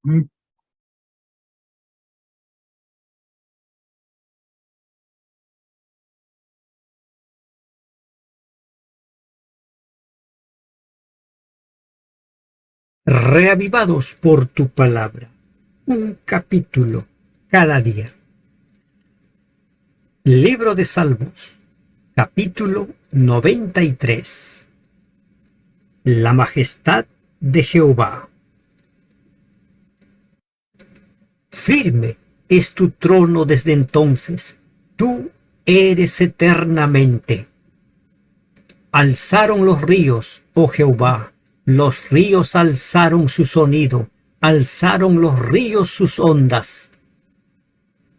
Mm. Reavivados por tu palabra. Un capítulo cada día. Libro de Salmos, capítulo 93. La majestad de Jehová. Firme es tu trono desde entonces. Tú eres eternamente. Alzaron los ríos, oh Jehová. Los ríos alzaron su sonido. Alzaron los ríos sus ondas.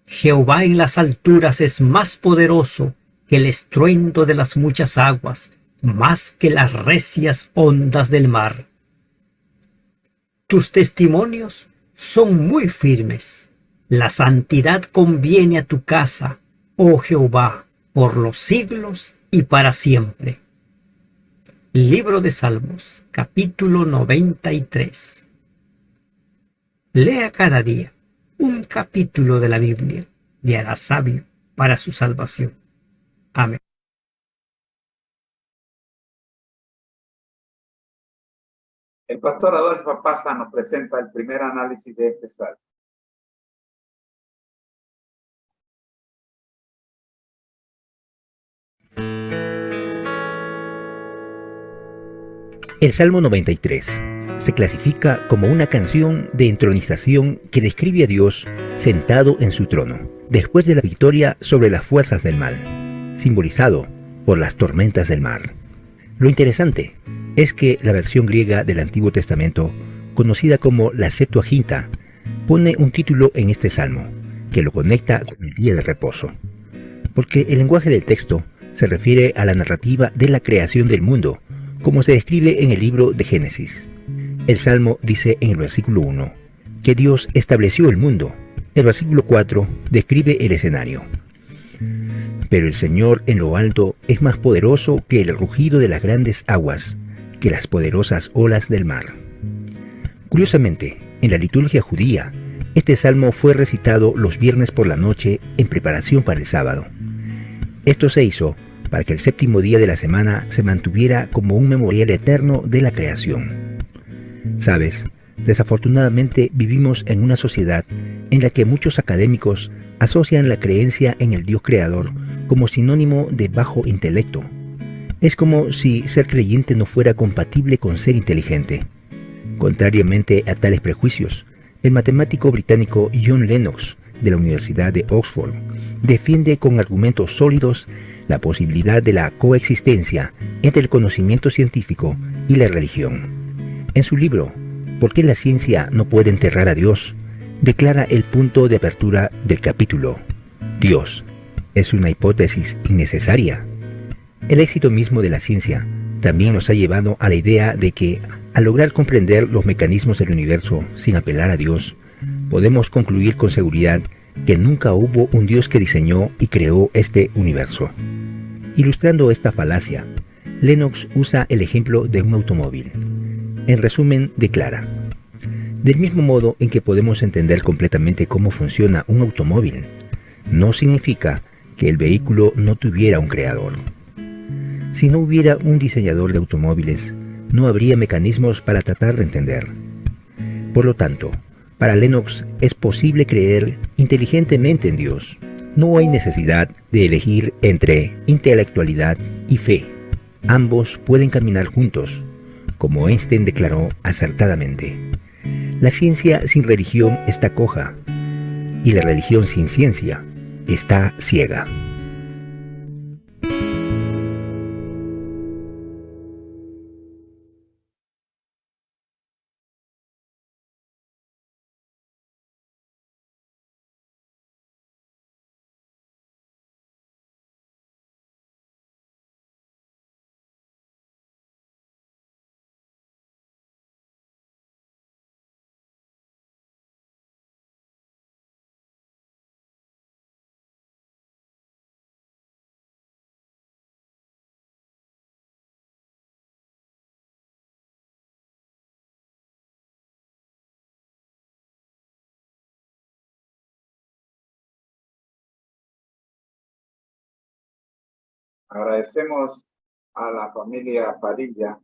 Jehová en las alturas es más poderoso que el estruendo de las muchas aguas, más que las recias ondas del mar. Tus testimonios son muy firmes. La santidad conviene a tu casa, oh Jehová, por los siglos y para siempre. Libro de Salmos, capítulo 93. Lea cada día un capítulo de la Biblia, le hará sabio para su salvación. Amén. El pastor Adolfo Paza nos presenta el primer análisis de este salmo. El Salmo 93 se clasifica como una canción de entronización que describe a Dios sentado en su trono, después de la victoria sobre las fuerzas del mal, simbolizado por las tormentas del mar. Lo interesante es que la versión griega del Antiguo Testamento, conocida como la Septuaginta, pone un título en este salmo, que lo conecta con el día de reposo, porque el lenguaje del texto se refiere a la narrativa de la creación del mundo, como se describe en el libro de Génesis. El Salmo dice en el versículo 1 que Dios estableció el mundo. El versículo 4 describe el escenario. Pero el Señor en lo alto es más poderoso que el rugido de las grandes aguas, que las poderosas olas del mar. Curiosamente, en la liturgia judía, este salmo fue recitado los viernes por la noche en preparación para el sábado. Esto se hizo para que el séptimo día de la semana se mantuviera como un memorial eterno de la creación. ¿Sabes? Desafortunadamente vivimos en una sociedad en la que muchos académicos asocian la creencia en el Dios creador como sinónimo de bajo intelecto. Es como si ser creyente no fuera compatible con ser inteligente. Contrariamente a tales prejuicios, el matemático británico John Lennox, de la Universidad de Oxford, defiende con argumentos sólidos la posibilidad de la coexistencia entre el conocimiento científico y la religión. En su libro, ¿Por qué la ciencia no puede enterrar a Dios?, declara el punto de apertura del capítulo: Dios es una hipótesis innecesaria. El éxito mismo de la ciencia también nos ha llevado a la idea de que, al lograr comprender los mecanismos del universo sin apelar a Dios, podemos concluir con seguridad que nunca hubo un Dios que diseñó y creó este universo. Ilustrando esta falacia, Lennox usa el ejemplo de un automóvil. En resumen, declara: del mismo modo en que podemos entender completamente cómo funciona un automóvil, no significa que el vehículo no tuviera un creador. Si no hubiera un diseñador de automóviles, no habría mecanismos para tratar de entender. Por lo tanto, para Lennox es posible creer inteligentemente en Dios. No hay necesidad de elegir entre intelectualidad y fe. Ambos pueden caminar juntos, como Einstein declaró acertadamente. La ciencia sin religión está coja, y la religión sin ciencia está ciega. Agradecemos a la familia Padilla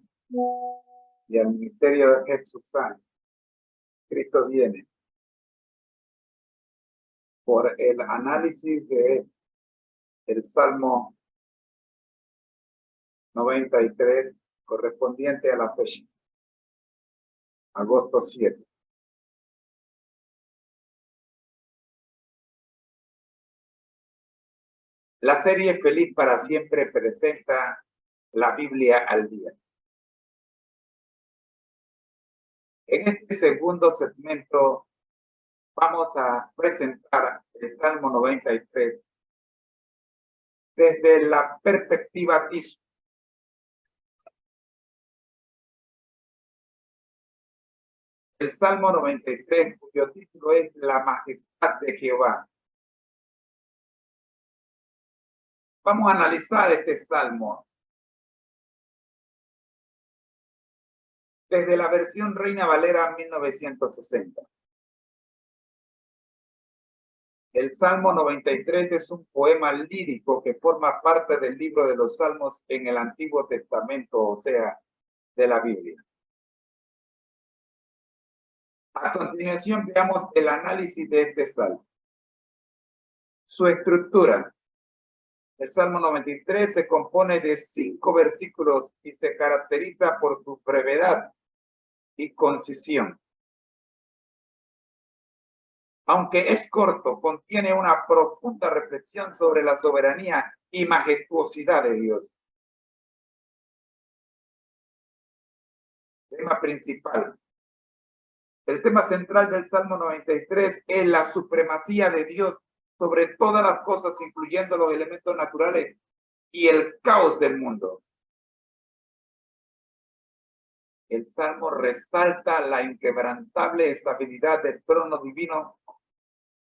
y al Ministerio de Jesús Sánchez, Cristo viene, por el análisis de el Salmo 93 correspondiente a la fecha, agosto 7. La serie Feliz para Siempre presenta la Biblia al día. En este segundo segmento vamos a presentar el Salmo 93 desde la perspectiva TISU. El Salmo 93, cuyo título es La Majestad de Jehová. Vamos a analizar este salmo desde la versión Reina Valera 1960. El Salmo 93 es un poema lírico que forma parte del libro de los Salmos en el Antiguo Testamento, o sea, de la Biblia. A continuación veamos el análisis de este salmo. Su estructura. El Salmo 93 se compone de 5 versículos y se caracteriza por su brevedad y concisión. Aunque es corto, contiene una profunda reflexión sobre la soberanía y majestuosidad de Dios. Tema principal. El tema central del Salmo 93 es la supremacía de Dios sobre todas las cosas, incluyendo los elementos naturales y el caos del mundo. El Salmo resalta la inquebrantable estabilidad del trono divino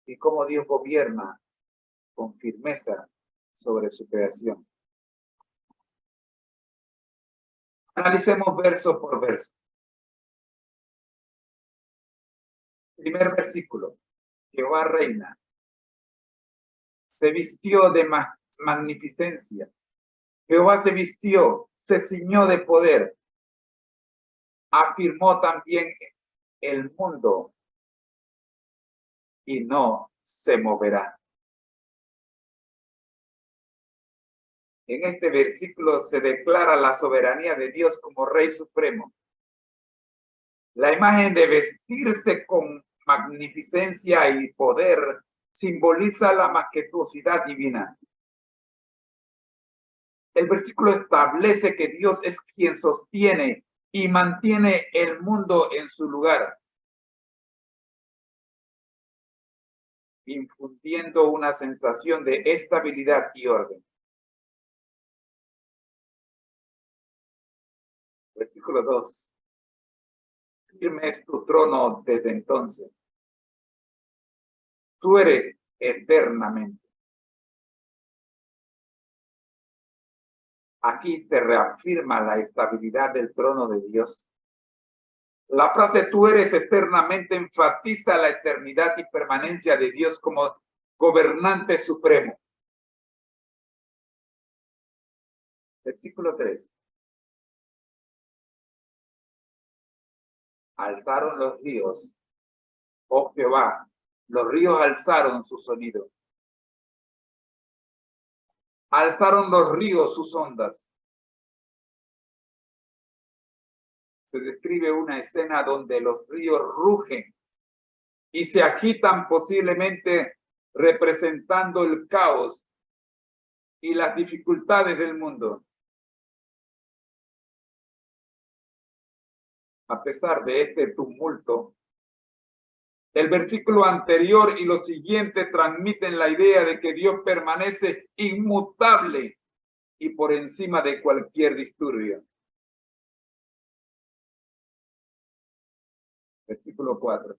y cómo Dios gobierna con firmeza sobre su creación. Analicemos verso por verso. Primer versículo. Jehová reina. Se vistió de magnificencia. Jehová se vistió, se ciñó de poder. Afirmó también el mundo y no se moverá. En este versículo se declara la soberanía de Dios como Rey Supremo. La imagen de vestirse con magnificencia y poder simboliza la majestuosidad divina. El versículo establece que Dios es quien sostiene y mantiene el mundo en su lugar, infundiendo una sensación de estabilidad y orden. Versículo 2. Firme es tu trono desde entonces. Tú eres eternamente. Aquí te reafirma la estabilidad del trono de Dios. La frase tú eres eternamente enfatiza la eternidad y permanencia de Dios como gobernante supremo. Versículo 3. Alzaron los ríos, oh Jehová, los ríos alzaron su sonido. Alzaron los ríos sus ondas. Se describe una escena donde los ríos rugen y se agitan, posiblemente representando el caos y las dificultades del mundo. A pesar de este tumulto, el versículo anterior y los siguientes transmiten la idea de que Dios permanece inmutable y por encima de cualquier disturbio. Versículo 4.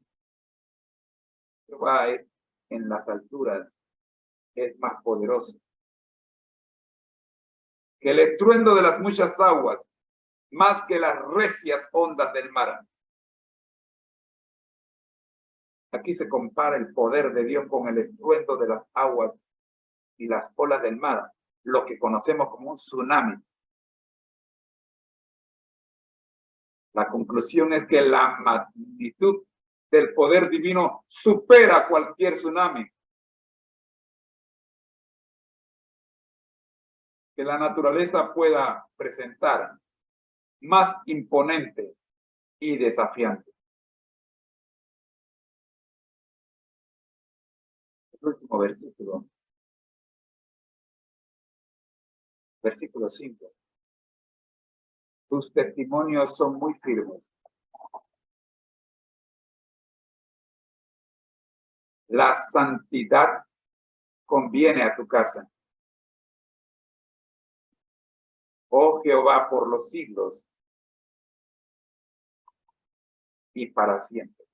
Jehová es en las alturas, es más poderoso que el estruendo de las muchas aguas, más que las recias ondas del mar. Aquí se compara el poder de Dios con el estruendo de las aguas y las olas del mar, lo que conocemos como un tsunami. La conclusión es que la magnitud del poder divino supera cualquier tsunami que la naturaleza pueda presentar, más imponente y desafiante. El último versículo. Versículo 5. Tus testimonios son muy firmes. La santidad conviene a tu casa. Oh Jehová, por los siglos y para siempre.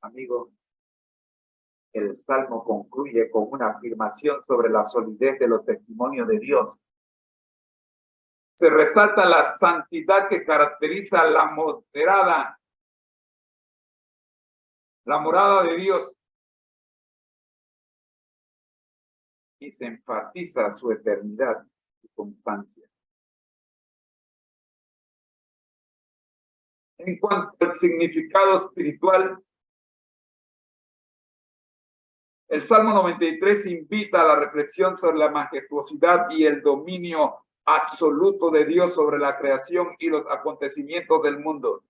Amigo, el Salmo concluye con una afirmación sobre la solidez de los testimonios de Dios. Se resalta la santidad que caracteriza la morada de Dios. Y se enfatiza su eternidad y constancia. En cuanto al significado espiritual, el Salmo 93 invita a la reflexión sobre la majestuosidad y el dominio absoluto de Dios sobre la creación y los acontecimientos del mundo.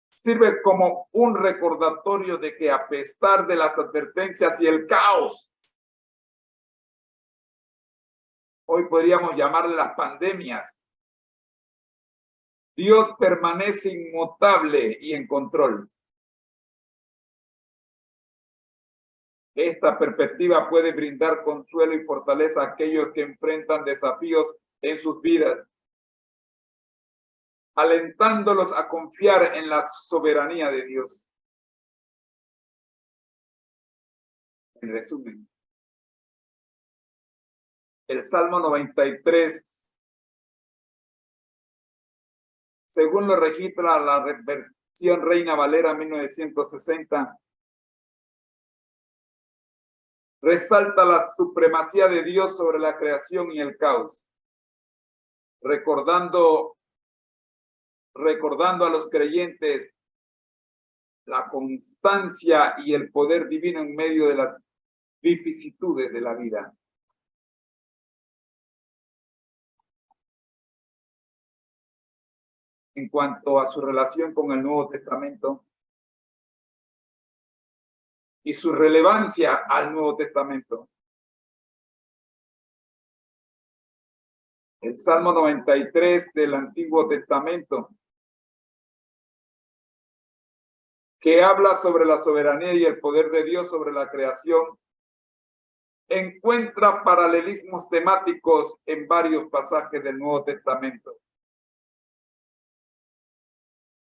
Sirve como un recordatorio de que a pesar de las advertencias y el caos, hoy podríamos llamarle las pandemias, Dios permanece inmutable y en control. Esta perspectiva puede brindar consuelo y fortaleza a aquellos que enfrentan desafíos en sus vidas, alentándolos a confiar en la soberanía de Dios. En resumen, el Salmo 93, según lo registra la versión Reina Valera 1960, resalta la supremacía de Dios sobre la creación y el caos, recordando a los creyentes la constancia y el poder divino en medio de las vicisitudes de la vida. En cuanto a su relación con el Nuevo Testamento y su relevancia al Nuevo Testamento, el Salmo 93 del Antiguo Testamento, que habla sobre la soberanía y el poder de Dios sobre la creación, encuentra paralelismos temáticos en varios pasajes del Nuevo Testamento.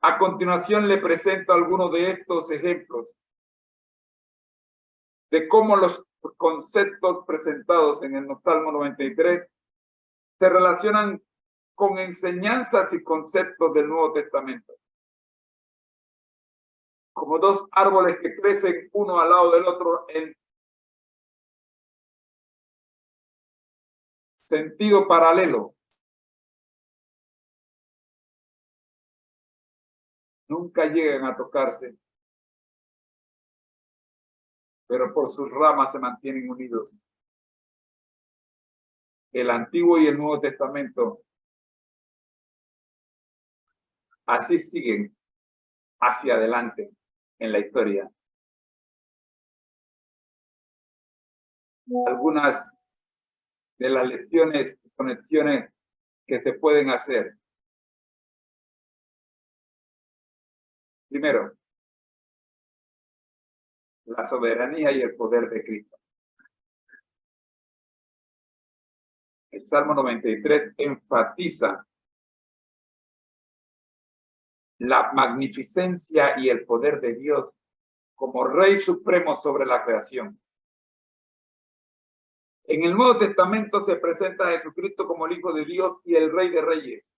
A continuación le presento algunos de estos ejemplos de cómo los conceptos presentados en el Salmo 93 se relacionan con enseñanzas y conceptos del Nuevo Testamento. Como dos árboles que crecen uno al lado del otro en sentido paralelo. Nunca llegan a tocarse, pero por sus ramas se mantienen unidos. El Antiguo y el Nuevo Testamento así siguen hacia adelante en la historia. Algunas de las lecciones y conexiones que se pueden hacer. Primero, la soberanía y el poder de Cristo. El Salmo 93 enfatiza la magnificencia y el poder de Dios como Rey Supremo sobre la creación. En el Nuevo Testamento se presenta a Jesucristo como el Hijo de Dios y el Rey de Reyes.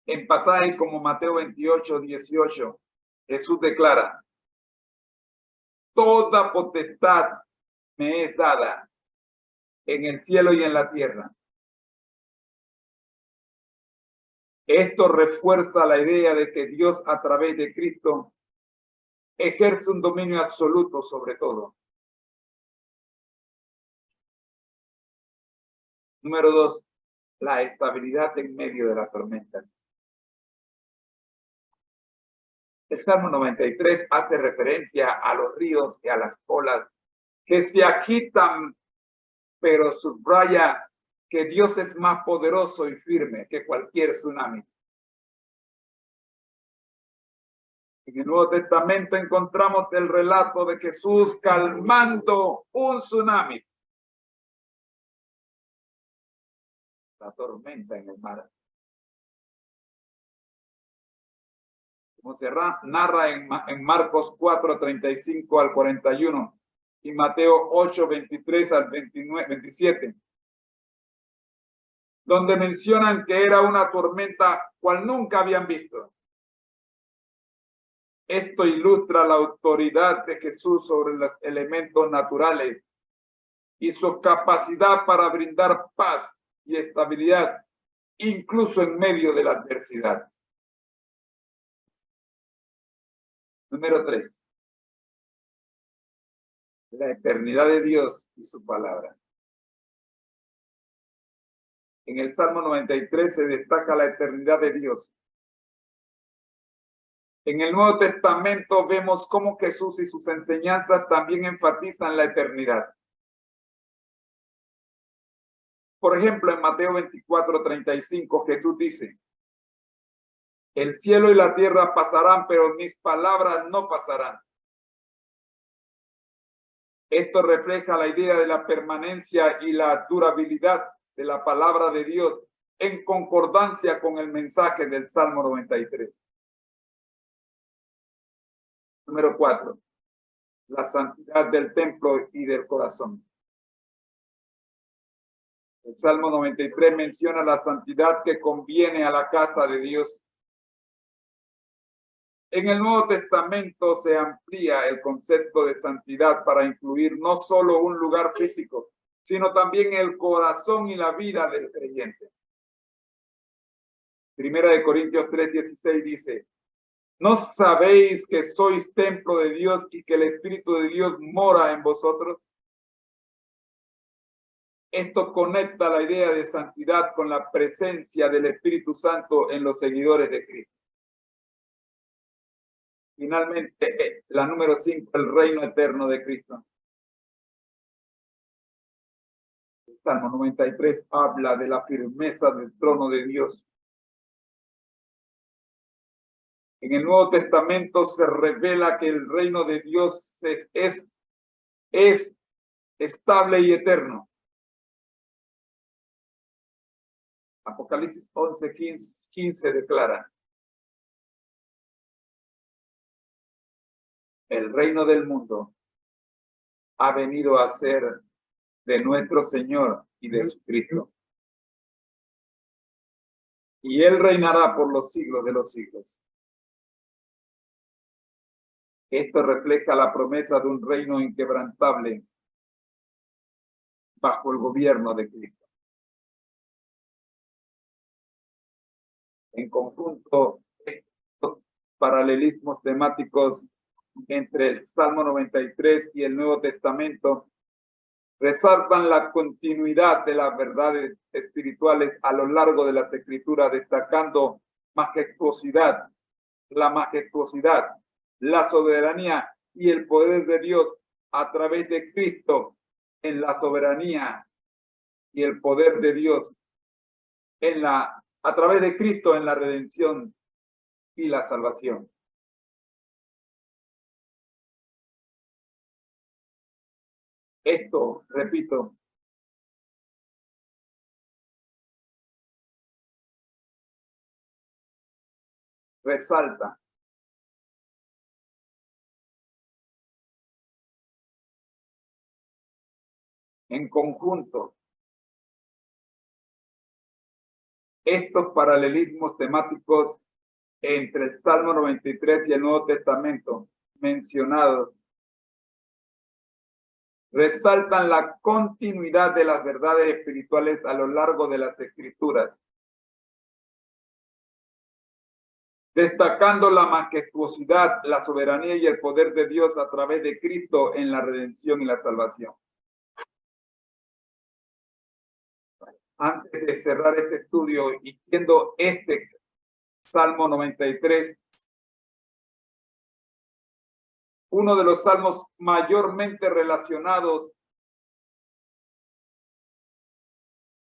En pasajes como Mateo 28, 18, Jesús declara: toda potestad me es dada en el cielo y en la tierra. Esto refuerza la idea de que Dios, a través de Cristo, ejerce un dominio absoluto sobre todo. Número 2, la estabilidad en medio de la tormenta. El Salmo 93 hace referencia a los ríos y a las olas que se agitan, pero subraya que Dios es más poderoso y firme que cualquier tsunami. En el Nuevo Testamento encontramos el relato de Jesús calmando un tsunami. La tormenta en el mar. Como se narra en Marcos 4, 35 al 41 y Mateo 8, 23 al 27. Donde mencionan que era una tormenta cual nunca habían visto. Esto ilustra la autoridad de Jesús sobre los elementos naturales y su capacidad para brindar paz y estabilidad, incluso en medio de la adversidad. Número 3. La eternidad de Dios y su palabra. En el Salmo 93 se destaca la eternidad de Dios. En el Nuevo Testamento vemos cómo Jesús y sus enseñanzas también enfatizan la eternidad. Por ejemplo, en Mateo 24, 35, Jesús dice: el cielo y la tierra pasarán, pero mis palabras no pasarán. Esto refleja la idea de la permanencia y la durabilidad de la palabra de Dios en concordancia con el mensaje del Salmo 93. Número 4. La santidad del templo y del corazón. El Salmo 93 menciona la santidad que conviene a la casa de Dios. En el Nuevo Testamento se amplía el concepto de santidad para incluir no solo un lugar físico, sino también el corazón y la vida del creyente. Primera de Corintios 3:16 dice: ¿no sabéis que sois templo de Dios y que el Espíritu de Dios mora en vosotros? Esto conecta la idea de santidad con la presencia del Espíritu Santo en los seguidores de Cristo. Finalmente, la número 5, el reino eterno de Cristo. El Salmo 93 habla de la firmeza del trono de Dios. En el Nuevo Testamento se revela que el reino de Dios es estable y eterno. Apocalipsis 11:15 declara: el reino del mundo ha venido a ser de nuestro Señor y de su Cristo, y Él reinará por los siglos de los siglos. Esto refleja la promesa de un reino inquebrantable bajo el gobierno de Cristo. En conjunto, estos paralelismos temáticos entre el Salmo 93 y el Nuevo Testamento resaltan la continuidad de las verdades espirituales a lo largo de las Escrituras, destacando la majestuosidad, la soberanía y el poder de Dios a través de Cristo en la soberanía y el poder de Dios a través de Cristo en la redención y la salvación. Esto, repito, resalta en conjunto estos paralelismos temáticos entre el Salmo 93 y el Nuevo Testamento mencionados resaltan la continuidad de las verdades espirituales a lo largo de las Escrituras, destacando la majestuosidad, la soberanía y el poder de Dios a través de Cristo en la redención y la salvación. Antes de cerrar este estudio y viendo este Salmo 93, uno de los salmos mayormente relacionados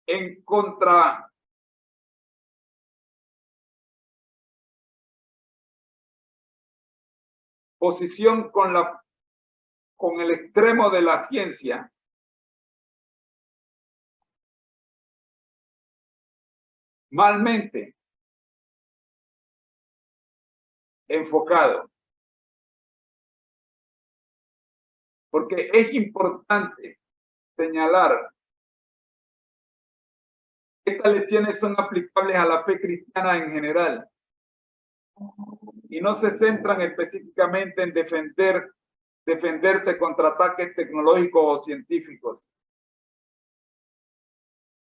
en contraposición con el extremo de la ciencia, malmente enfocado. Porque es importante señalar que estas lecciones son aplicables a la fe cristiana en general y no se centran específicamente en defenderse contra ataques tecnológicos o científicos.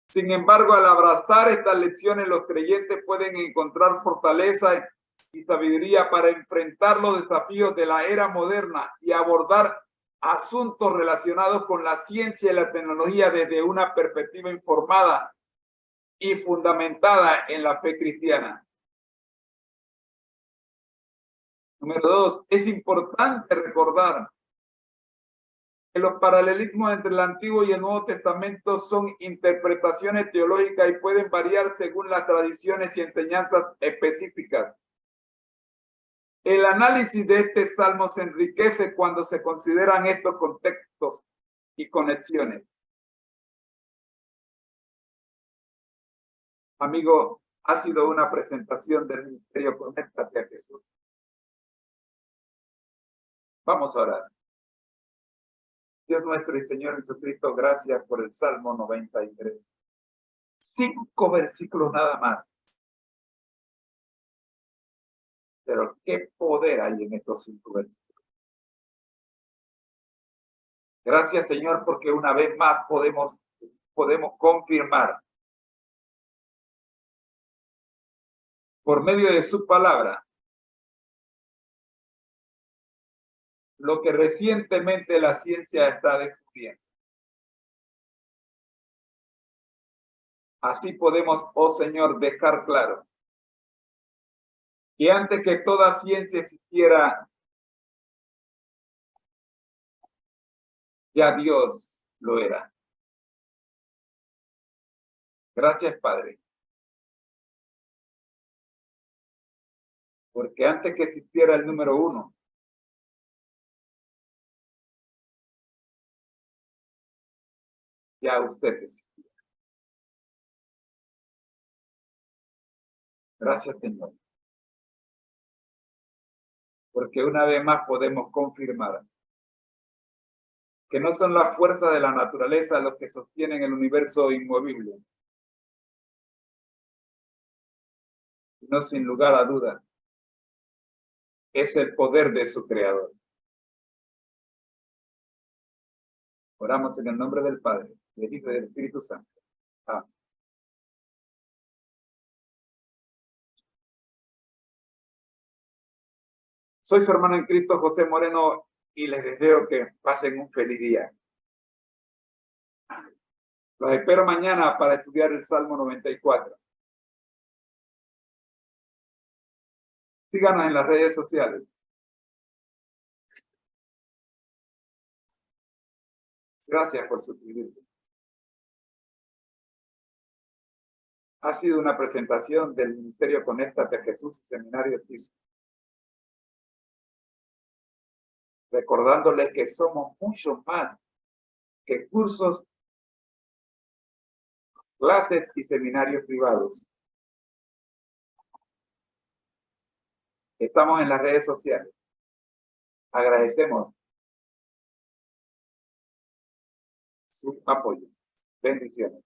Sin embargo, al abrazar estas lecciones, los creyentes pueden encontrar fortaleza y sabiduría para enfrentar los desafíos de la era moderna y abordar asuntos relacionados con la ciencia y la tecnología desde una perspectiva informada y fundamentada en la fe cristiana. Número 2, es importante recordar que los paralelismos entre el Antiguo y el Nuevo Testamento son interpretaciones teológicas y pueden variar según las tradiciones y enseñanzas específicas. El análisis de este salmo se enriquece cuando se consideran estos contextos y conexiones. Amigo, ha sido una presentación del Ministerio Conéctate a Jesús. Vamos a orar. Dios nuestro y Señor Jesucristo, gracias por el Salmo 93. 5 versículos nada más. Pero qué poder hay en estos 5 versículos. Gracias, Señor, porque una vez más podemos confirmar por medio de su palabra lo que recientemente la ciencia está descubriendo. Así podemos, oh Señor, dejar claro que antes que toda ciencia existiera, ya Dios lo era. Gracias, Padre. Porque antes que existiera el número 1, ya usted existía. Gracias, Señor. Porque una vez más podemos confirmar que no son las fuerzas de la naturaleza los que sostienen el universo inmovible, sino sin lugar a duda es el poder de su creador. Oramos en el nombre del Padre, del Hijo y del Espíritu Santo. Amén. Soy su hermano en Cristo, José Moreno, y les deseo que pasen un feliz día. Los espero mañana para estudiar el Salmo 94. Síganos en las redes sociales. Gracias por suscribirse. Ha sido una presentación del Ministerio Conéctate a Jesús y Seminario TISO. Recordándoles que somos mucho más que cursos, clases y seminarios privados. Estamos en las redes sociales. Agradecemos su apoyo. Bendiciones.